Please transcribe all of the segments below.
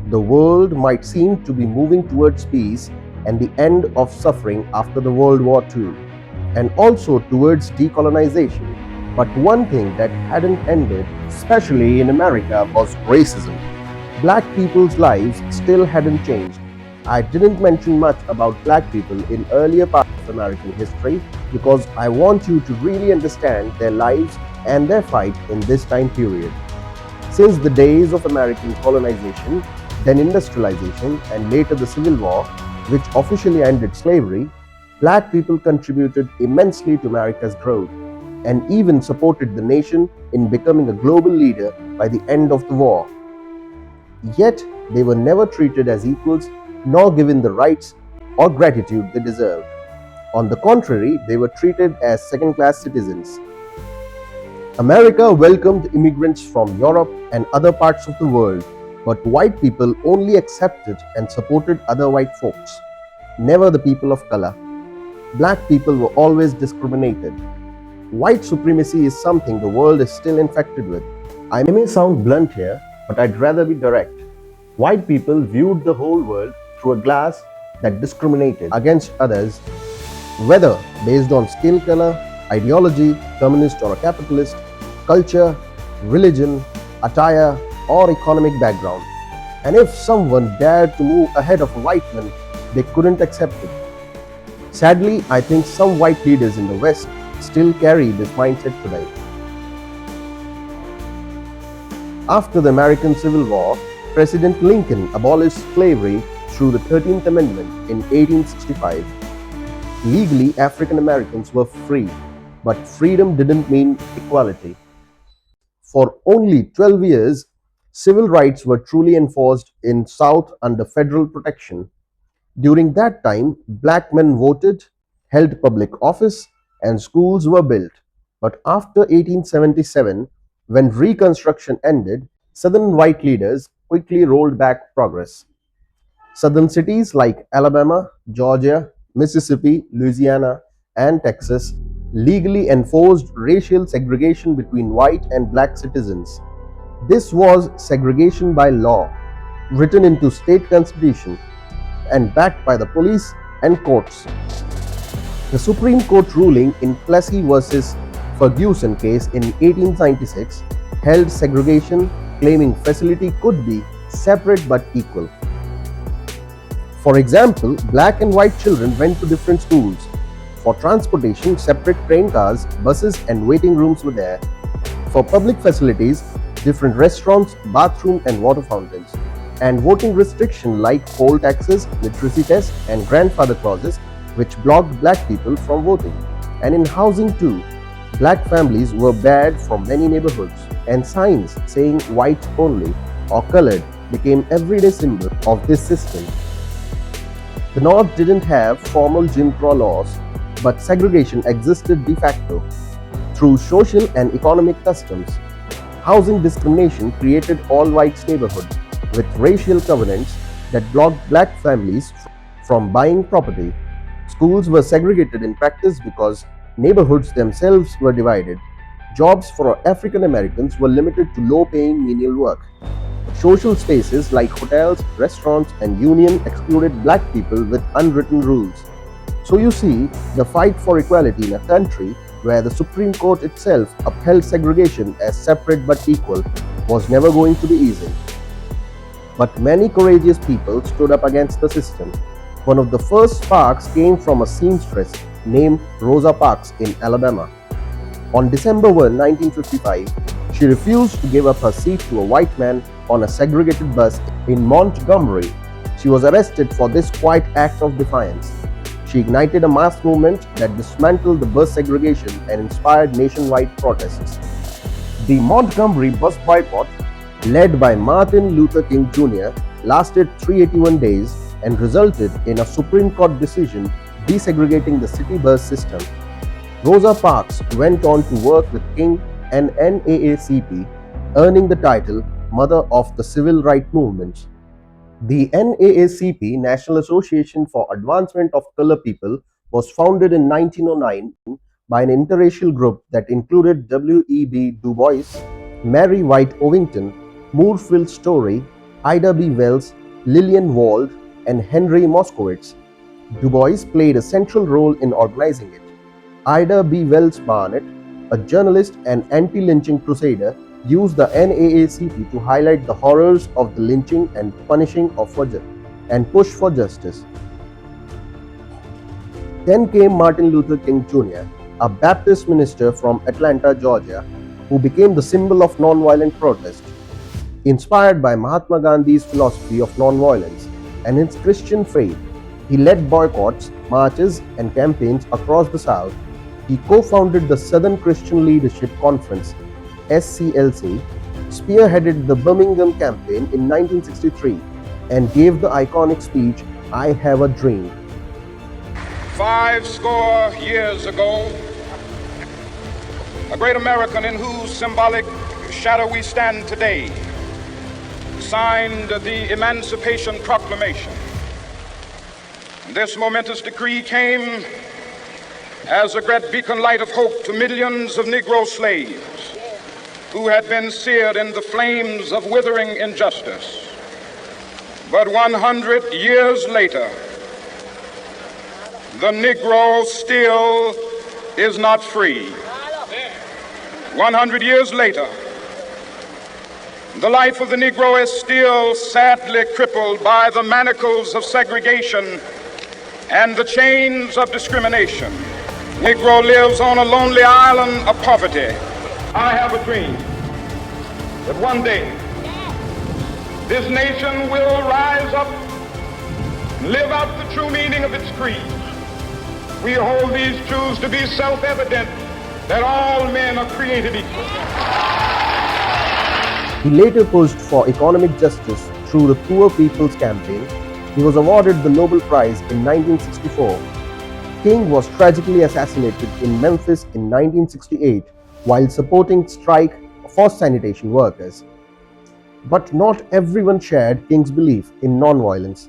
The world might seem to be moving towards peace and the end of suffering after the World War II, and also towards decolonization. But one thing that hadn't ended, especially in America, was racism. Black people's lives still hadn't changed. I didn't mention much about black people in earlier parts of American history because I want you to really understand their lives and their fight in this time period. Since the days of American colonization, then industrialization, and later the Civil War, which officially ended slavery, black people contributed immensely to America's growth and even supported the nation in becoming a global leader by the end of the war. Yet, they were never treated as equals nor given the rights or gratitude they deserved. On the contrary, they were treated as second class citizens. America welcomed immigrants from Europe and other parts of the world, but white people only accepted and supported other white folks, never the people of color. Black people were always discriminated. White supremacy is something the world is still infected with. I may sound blunt here, but I'd rather be direct. White people viewed the whole world through a glass that discriminated against others, whether based on skin color, ideology, communist or a capitalist, culture, religion, attire, or economic background. And if someone dared to move ahead of a white man, they couldn't accept it. Sadly, I think some white leaders in the West still carry this mindset today. After the American Civil War, President Lincoln abolished slavery through the 13th Amendment in 1865. Legally, African Americans were free, but freedom didn't mean equality. For only 12 years, civil rights were truly enforced in South under federal protection. During that time, black men voted, held public office, and schools were built. But after 1877, when Reconstruction ended, Southern white leaders quickly rolled back progress. Southern cities like Alabama, Georgia, Mississippi, Louisiana, and Texas legally enforced racial segregation between white and black citizens. This was segregation by law, written into state constitution and backed by the police and courts. The Supreme Court ruling in Plessy versus Ferguson case in 1896 held segregation, claiming facility could be separate but equal. For example, black and white children went to different schools. For transportation, separate train cars, buses, and waiting rooms were there. For public facilities, different restaurants, bathroom, and water fountains. And voting restriction like poll taxes, literacy tests, and grandfather clauses, which blocked black people from voting. And in housing too, black families were barred from many neighborhoods, and signs saying white only or colored became everyday symbol of this system. The North didn't have formal Jim Crow laws, but segregation existed de facto through social and economic customs. Housing discrimination created all-whites neighborhoods with racial covenants that blocked black families from buying property. Schools were segregated in practice because neighborhoods themselves were divided. Jobs for African Americans were limited to low-paying menial work. Social spaces like hotels, restaurants, and union excluded black people with unwritten rules. So you see, the fight for equality in a country where the Supreme Court itself upheld segregation as separate but equal was never going to be easy. But many courageous people stood up against the system. One of the first sparks came from a seamstress named Rosa Parks in Alabama. On December 1, 1955, she refused to give up her seat to a white man on a segregated bus in Montgomery. She was arrested for this quiet act of defiance. She ignited a mass movement that dismantled the bus segregation and inspired nationwide protests. The Montgomery bus boycott, led by Martin Luther King Jr., lasted 381 days and resulted in a Supreme Court decision desegregating the city bus system. Rosa Parks went on to work with King and NAACP, earning the title Mother of the Civil Rights Movement. The NAACP, National Association for Advancement of Colored People, was founded in 1909 by an interracial group that included W.E.B. Du Bois, Mary White Ovington, Moorefield Story, Ida B. Wells, Lillian Wald, and Henry Moskowitz. Du Bois played a central role in organizing it. Ida B. Wells Barnett, a journalist and anti-lynching crusader, used the NAACP to highlight the horrors of the lynching and push for justice. Then came Martin Luther King Jr., a Baptist minister from Atlanta, Georgia, who became the symbol of nonviolent protest. Inspired by Mahatma Gandhi's philosophy of nonviolence and his Christian faith, he led boycotts, marches, and campaigns across the South. He co-founded the Southern Christian Leadership Conference (SCLC), spearheaded the Birmingham Campaign in 1963, and gave the iconic speech, "I Have a Dream." 50 years ago, a great American in whose symbolic shadow we stand today signed the Emancipation Proclamation. This momentous decree came as a great beacon light of hope to millions of Negro slaves who had been seared in the flames of withering injustice. But 100 years later, the Negro still is not free. 100 years later, the life of the Negro is still sadly crippled by the manacles of segregation and the chains of discrimination. Negro lives on a lonely island of poverty. I have a dream that one day this nation will rise up and live out the true meaning of its creed. We hold these truths to be self-evident, that all men are created equal. He later pushed for economic justice through the Poor People's Campaign. He was awarded the Nobel Prize in 1964. King was tragically assassinated in Memphis in 1968 while supporting strike for sanitation workers. But not everyone shared King's belief in nonviolence.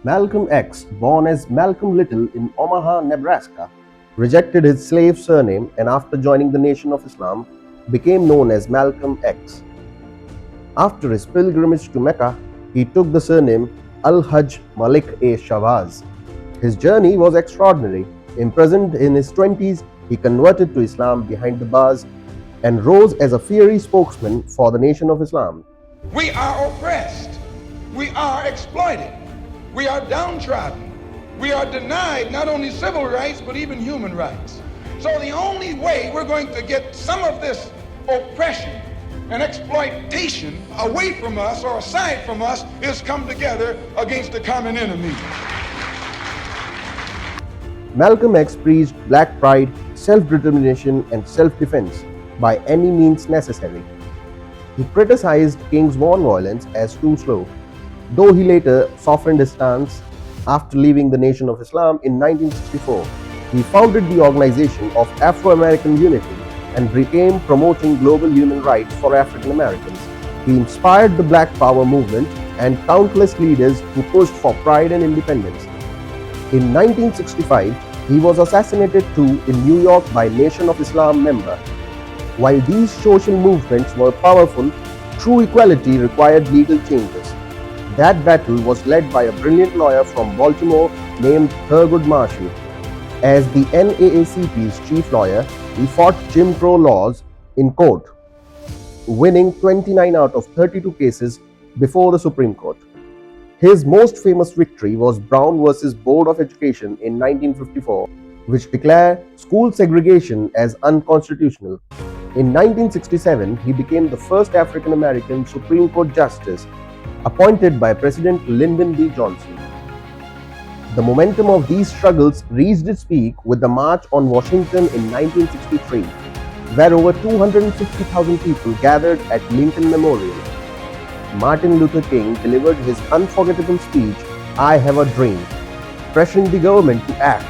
Malcolm X, born as Malcolm Little in Omaha, Nebraska, rejected his slave surname and after joining the Nation of Islam, became known as Malcolm X. After his pilgrimage to Mecca, he took the surname Al-Hajj Malik-e-Shawaz. His journey was extraordinary. Imprisoned in his 20s, he converted to Islam behind the bars and rose as a fiery spokesman for the Nation of Islam. We are oppressed. We are exploited. We are downtrodden. We are denied not only civil rights, but even human rights. So the only way we're going to get some of this oppression and exploitation away from us or aside from us is come together against the common enemy. Malcolm X preached black pride, self-determination, and self-defense by any means necessary. He criticized King's nonviolence as too slow, though he later softened his stance. After leaving the Nation of Islam in 1964, he founded the Organization of Afro-American Unity and became promoting global human rights for African Americans. He inspired the Black Power movement and countless leaders who pushed for pride and independence. In 1965, he was assassinated too in New York by Nation of Islam member. While these social movements were powerful, true equality required legal changes. That battle was led by a brilliant lawyer from Baltimore named Thurgood Marshall. As the NAACP's chief lawyer, he fought Jim Crow laws in court, winning 29 out of 32 cases before the Supreme Court. His most famous victory was Brown versus Board of Education in 1954, which declared school segregation as unconstitutional. In 1967, he became the first African American Supreme Court justice appointed by President Lyndon B. Johnson. The momentum of these struggles reached its peak with the March on Washington in 1963, where over 250,000 people gathered at Lincoln Memorial. Martin Luther King delivered his unforgettable speech, "I Have a Dream," pressuring the government to act.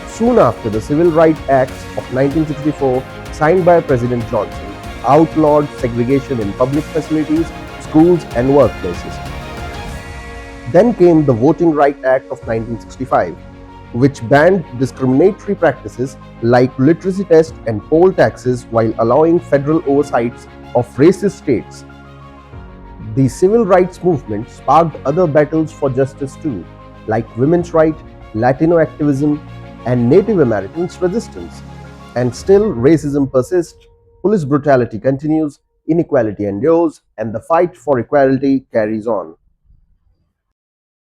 Soon after, the Civil Rights Acts of 1964, signed by President Johnson, outlawed segregation in public facilities, schools, and workplaces. Then came the Voting Rights Act of 1965, which banned discriminatory practices like literacy tests and poll taxes while allowing federal oversights of racist states. The civil rights movement sparked other battles for justice too, like women's rights, Latino activism, and Native Americans' resistance. And still, racism persists, police brutality continues, inequality endures, and the fight for equality carries on.